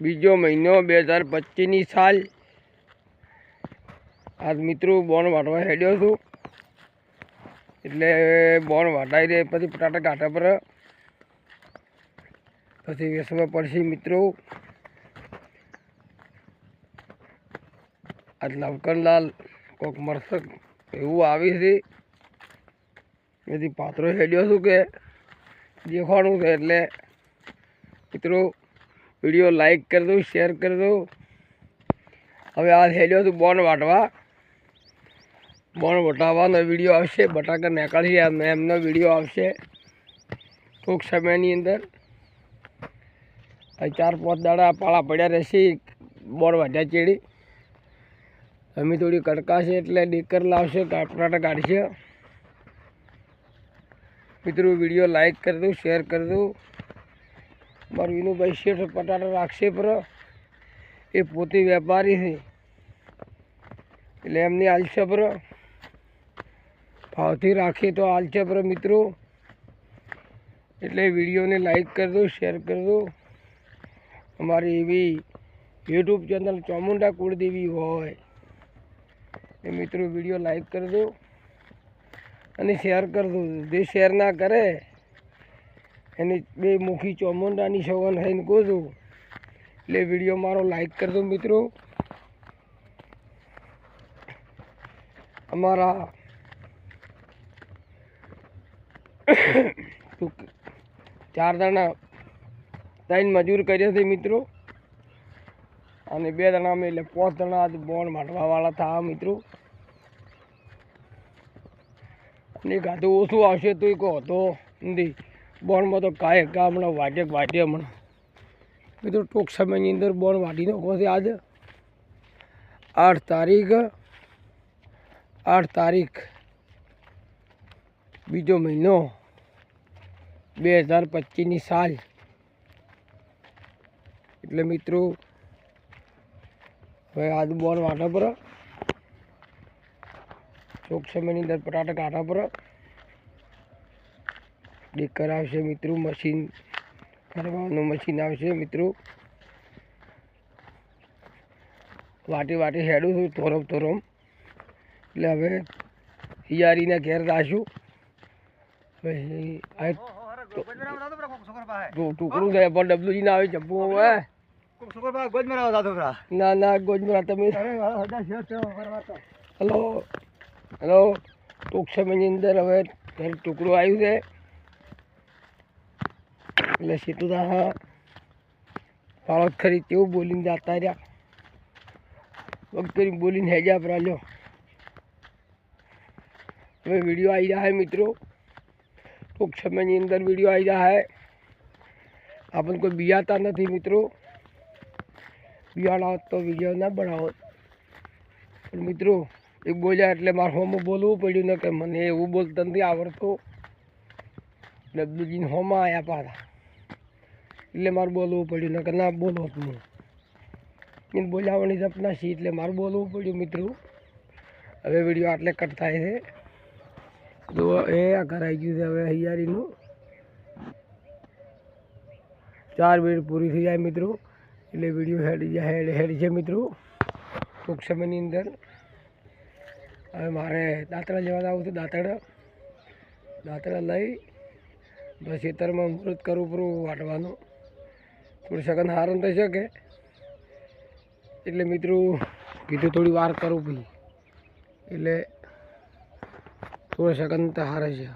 બીજો મહિનો 2025ની સાલ। આજ મિત્રો બોણ વાટવા હેડ્યો છું, એટલે બોણ વાટાઈ દે પછી બટાટા કાંઠા પર પછી વેસવા પડશે મિત્રો। આજ નવકરલાલ કોક મરસક એવું આવી છે, એથી પાત્રો હેડ્યો છું કે દેખાડું છે। એટલે મિત્રો વિડીયો લાઈક કરી દો, શેર કરી દો। હવે આ હેડ્યો છું બોણ વાટવા, બોણ વટાવવાનો વિડીયો આવશે, બટાકા નીકળશે એમનો વિડીયો આવશે ટૂંક સમયની અંદર। 4-5 દાડા પાળા પડ્યા રહેશે બોણ વાટ્યા ચેડી। અમે થોડી કડકાશે એટલે ડેકર લાવશે, બટાટા કાઢશે। મિત્રો વિડીયો લાઈક કરી દો, શેર કરી દો। મારું વિનુભાઈ શેઠ બટાટા રાખશે પર એ પોતે વેપારી છે, એટલે એમની આલશે પર ભાવથી રાખીએ તો આલશે પર મિત્રો। એટલે વિડીયોને લાઈક કરી દો, શેર કરી દો। અમારી એવી યુટ્યુબ ચેનલ ચામુંડા કુળદેવી હોય એ મિત્રો વિડીયો લાઈક કરી દો અને શેર કરી દો। જે શેર ના કરે એની બે મુખી ચામુંડાની સવન થઈને કહું છું, એટલે વિડીયો મારો લાઈક કરી દો મિત્રો। અમારા 4 દાણા 3 મજૂર કર્યા છે મિત્રો, અને 2 દાણા અમે એટલે 5 દાણા આજ બોણ વાટવાવાળા થયા મિત્રો। અને ગાધું ઓછું આવશે તો કહો તો નથી, બોણમાં તો કાંઈ હમણાં વાટે હમણાં મિત્રો ટૂંક સમયની અંદર બોણ વાટી નાખો છે। આજ 8 તારીખ બીજો મહિનો 2025ની સાલ। એટલે મિત્રો હવે આજ બોણ વાટા પર ટૂંક સમયની અંદર બટાટા કાંઠા પર ડેકર આવશે મિત્રો, મશીન ફરવાનું મશીન આવશે મિત્રો। વાટી હેડું છું થોરમ, એટલે હવે હિયારીના ઘેર રાશું। ટુકડું થાય પણ ડબલુજી ના આવે જબ્બુ હવે ના ગોજમરા તમે હલો ટૂંક સમયની અંદર હવે ઘર ટુકડું આવ્યું છે, એટલે સીધું હા પાળત ખરી તેવું બોલીને જતા રહ્યા, વગ કરી બોલીને હેજા પર લ્યો। હવે વિડીયો આવી રહ્યા મિત્રો, ટૂંક સમયની અંદર વિડીયો આવી રહ્યા। આપણને કોઈ બિયાતા નથી મિત્રો, બિયાડા હોત તો વિડીયો ના બનાવો, પણ મિત્રો એક બોલ્યા એટલે મારે હોમું બોલવું પડ્યું ને કે મને એવું બોલતા નથી આવડતું। ડબલુજીને હોમાં આવ્યા પાછા, એટલે મારે બોલવું પડ્યું ને કે ના બોલો હું એને બોલાવવાની સપના છે, એટલે મારે બોલવું પડ્યું મિત્રો। હવે વિડીયો આટલે કટ થાય છે, જો એ આ ઘર આવી ગયું છે। હવે હૈયારીનું 4 મિનિટ પૂરી થઈ જાય મિત્રો, એટલે વિડીયો હેડ છે મિત્રો ટૂંક સમયની અંદર। હવે મારે દાંતડા લેવા આવું છું, દાંતડા લઈ બસ ખેતરમાં મુહૂર્ત કરવું પૂરું વાટવાનું, થોડું સગન હારણ થઈ શકે એટલે મિત્રો કીધું થોડી વાર કરું ભાઈ, એટલે થોડું સગન તો હારે છે।